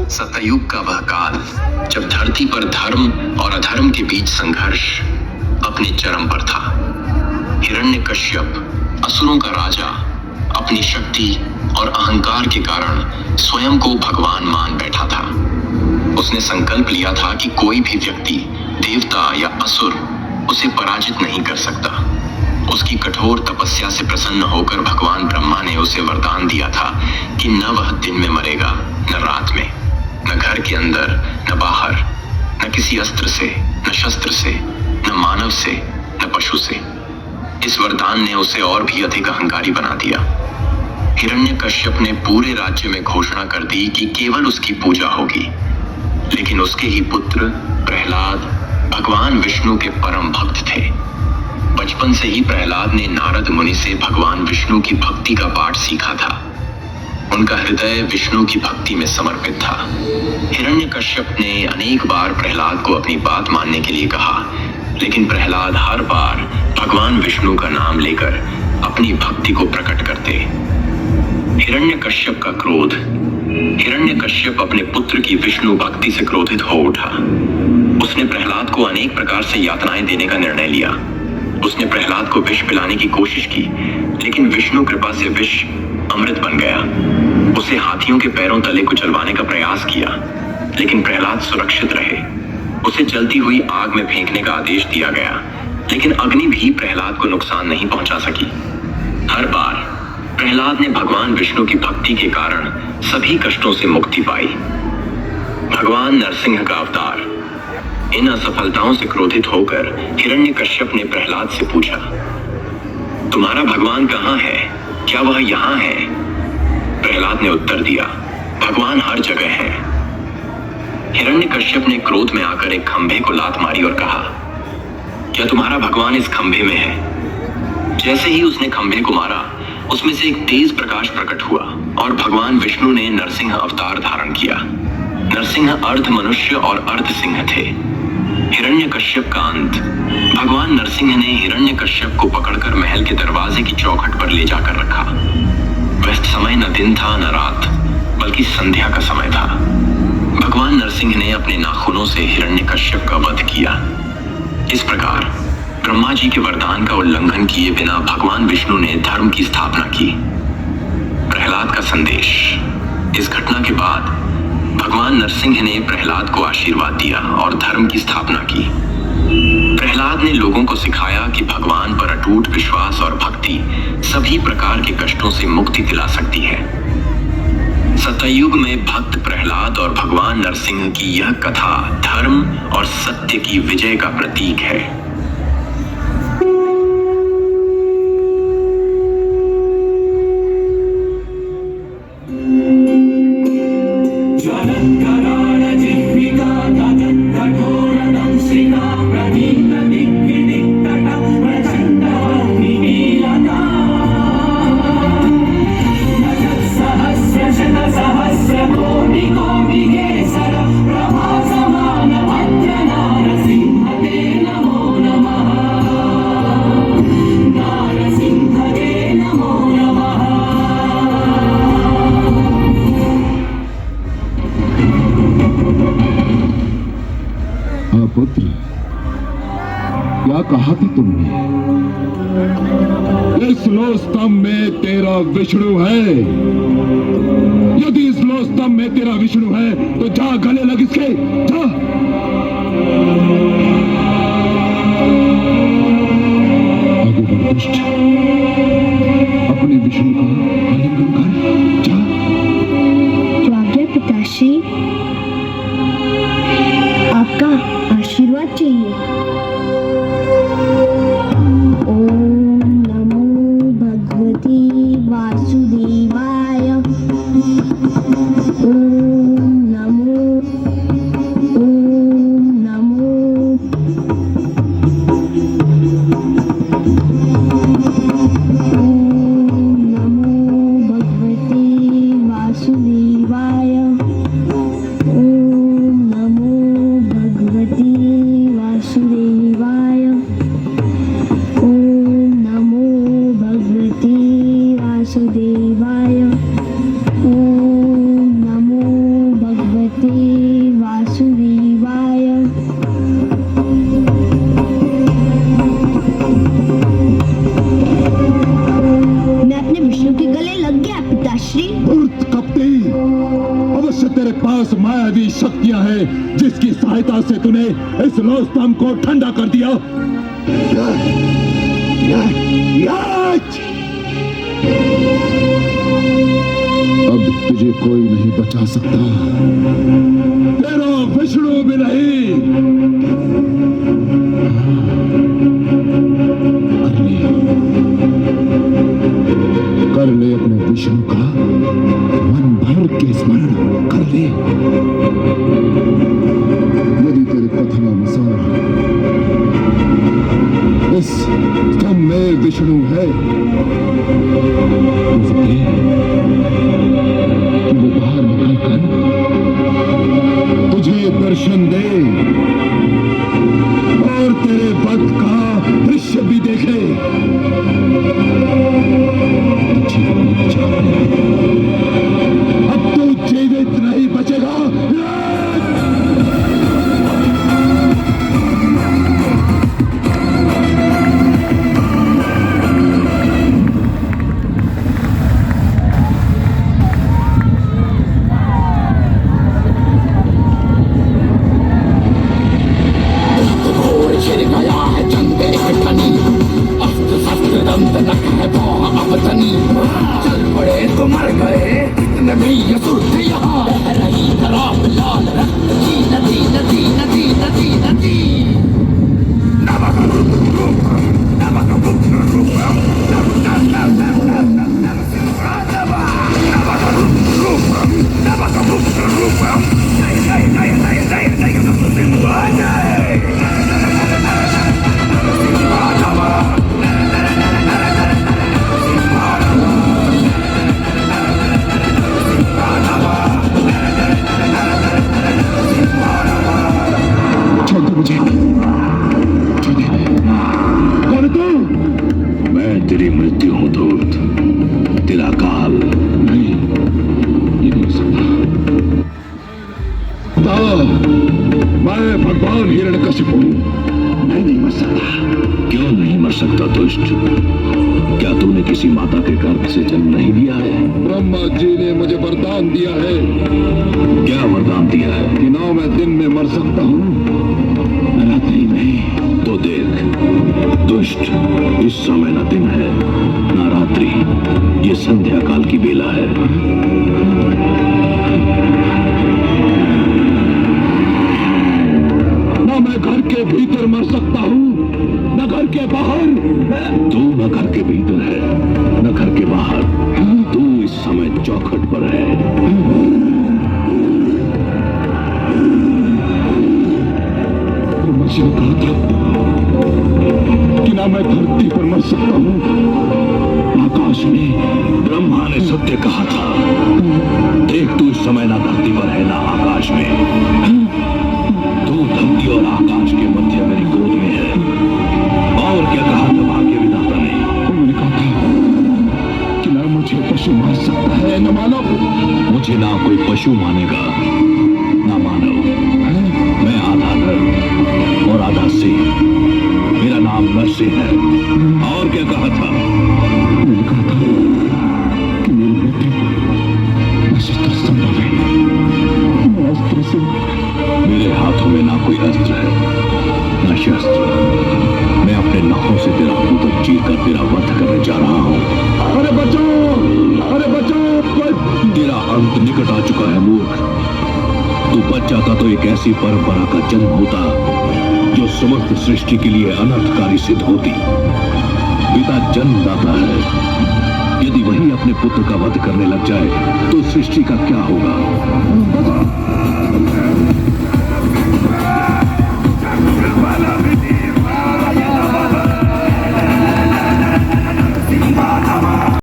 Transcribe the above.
सतयुग का वह काल जब धरती पर धर्म और अधर्म के बीच संघर्ष अपने चरम पर था। हिरण्यकश्यप असुरों का राजा अपनी शक्ति और अहंकार के कारण स्वयं को भगवान मान बैठा था। उसने संकल्प लिया था कि कोई भी व्यक्ति, देवता या असुर उसे पराजित नहीं कर सकता। उसकी कठोर तपस्या से प्रसन्न होकर भगवान ब्रह्मा ने उसे वरदान दिया था कि न वह दिन में मरेगा, न रात में, न घर के अंदर, न बाहर, न किसी अस्त्र से, न शस्त्र से, न मानव से, न पशु से। इस वरदान ने उसे और भी अधिक अहंकारी बना दिया। हिरण्यकश्यप ने पूरे राज्य में घोषणा कर दी कि केवल उसकी पूजा होगी। लेकिन उसके ही पुत्र प्रहलाद भगवान विष्णु के परम भक्त थे। बचपन से ही प्रहलाद ने नारद मुनि से भगवान विष्णु की भक्ति का पाठ सीखा था। उनका हृदय विष्णु की भक्ति में समर्पित था। हिरण्यकश्यप ने अनेक बार प्रहलाद को अपनी बात मानने के लिए कहा, लेकिन प्रहलाद हर बार भगवान विष्णु का नाम लेकर अपनी भक्ति को प्रकट करते। हिरण्यकश्यप का क्रोध। हिरण्यकश्यप अपने पुत्र की विष्णु भक्ति से क्रोधित हो उठा। उसने प्रहलाद को अनेक प्रकार से यातनाएं देने का निर्णय लिया। उसने प्रहलाद को विष पिलाने की कोशिश की, लेकिन विष्णु कृपा से विष अमृत बन गया। उसे हाथियों के पैरों तले को जलवाने का प्रयास किया, लेकिन प्रहलाद सुरक्षित रहे। उसे जलती हुई आग में फेंकने का आदेश दिया गया, लेकिन अग्नि भी प्रहलाद को नुकसान नहीं पहुंचा सकी। हर बार प्रहलाद ने भगवान विष्णु की भक्ति के कारण सभी कष्टों से मुक्ति पाई। भगवान नरसिंह का अवतार। इन असफलताओं से क्रोधित होकर हिरण्यकश्यप ने प्रहलाद से पूछा, तुम्हारा भगवान कहाँ है? क्या वह यहाँ है? प्रहलाद ने उत्तर दिया, भगवान हर जगह है। हिरण्यकश्यप ने क्रोध में आकर एक खंभे को लात मारी और कहा, क्या तुम्हारा भगवान इस खंभे में है? जैसे ही उसने खंभे को मारा, उसमें से एक तेज प्रकाश प्रकट हुआ और भगवान विष्णु ने नरसिंह अवतार धारण किया। नरसिंह अर्ध मनुष्य और अर्ध सिंह थे। हिरण्यकश्यप का अंत। भगवान नरसिंह ने हिरण्यकश्यप को पकड़कर महल के दरवाजे की चौखट पर ले जाकर रखा। वह समय न दिन था न रात, बल्कि संध्या का समय था। भगवान नरसिंह ने अपने नाखूनों से हिरण्यकश्यप का वध किया। इस प्रकार ब्रह्मा जी के वरदान का उल्लंघन किए बिना भगवान विष्णु ने धर्म की स्थापना की। प्रहलाद का संदेश। इस घटना के बाद भगवान नरसिंह ने प्रहलाद को आशीर्वाद दिया और धर्म की स्थापना की। प्रहलाद ने लोगों को सिखाया कि भगवान पर अटूट विश्वास और भक्ति सभी प्रकार के कष्टों से मुक्ति दिला सकती है। सतयुग में भक्त प्रहलाद और भगवान नरसिंह की यह कथा धर्म और सत्य की विजय का प्रतीक है। पुत्र, क्या कहा था तुमने? इस लो स्तंभ में तेरा विष्णु है। यदि इस लो स्तंभ में तेरा विष्णु है तो जा गले लग इसके, जा। आगे बढ़ दुष्ट, अपने विष्णु का आलिंगन कर, जा। जो आज्ञा पिताश्री, आपका आशीर्वाद चाहिए। ओम नमो भगवते वासुदेवाय। ओम नमो भगवते वासुदेवाय। ओम नमो भगवते वासुदेवाय। ओम नमो भगवते वासुदेवाय। ओम नमो तेरे पास मायावी शक्तियां हैं जिसकी सहायता से तूने इस रोस्तम को ठंडा कर दिया। अब तुझे कोई नहीं बचा सकता, तेरा विष्णु भी नहीं। कर ले अपने विष्णु का मन भर के स्मरण कर ले। यदि तेरे कथनानुसार इस स्तंभ में विष्णु है तो वो बाहर निकलकर तुझे दर्शन दे और तेरे वध का दृश्य भी देखे। अब तू जीवित नहीं बचेगा। चल पड़े तो मर गए इतने भी ये सुर्ख यहाँ बह रही खराब लाल रक्त की नदी नदी नदी नदी नदी मैं तेरी मृत्यु हूं दूत, तेरा काल नहीं, ये नहीं हो सकता। मैं भगवान हिरण्यकशिपु हूं, मैं नहीं मर सकता। क्यों नहीं मर सकता दुष्ट? क्या तूने किसी माता के गर्भ से जन्म नहीं लिया है? ब्रह्मा जी ने मुझे वरदान दिया है। क्या वरदान दिया है? कि ना मैं दिन में मर सकता हूँ, रात्रि में। तो देख दुष्ट, इस समय न दिन है ना रात्रि, ये संध्या काल की बेला है। ना मैं घर के भीतर मर सकता हूँ, न घर के बाहर। तू न घर के भीतर है न घर के बाहर, तू इस समय चौखट पर है। मुझे कहा था कि ना मैं धरती पर मर सकता हूँ, आकाश में। ब्रह्मा ने सत्य कहा था। देख तू इस समय ना धरती पर है ना आकाश में, तू धरती और आकाश के मध्य मेरी गोद में है। और क्या कहा था भाग्य विधाता ने? उन्होंने कहा था कि ना मुझे पशु मार सकता है न मानव। मुझे ना कोई पशु मानेगा ना मानव। मैं आधा नर और आधा सिंह, मेरा नाम नरसिंह है। और क्या कहा था? उन्होंने कहा था कि मेरी मृत्यु अस्त्र संभव है, मैं अस्त्र से। मेरे हाथों में ना कोई अस्त्र है ना शस्त्र। मैं अपने नखों से तेरा पुत्र चीर कर तेरा वध करने जा रहा हूँ। अरे बचो, अरे बचो। तेरा अंत निकट आ चुका है मूर्ख। तू बच जाता तो एक ऐसी परंपरा का जन्म होता जो समस्त सृष्टि के लिए अनर्थकारी सिद्ध होती। पिता जन्मदाता है, यदि वही अपने पुत्र का वध करने लग जाए तो सृष्टि का क्या होगा?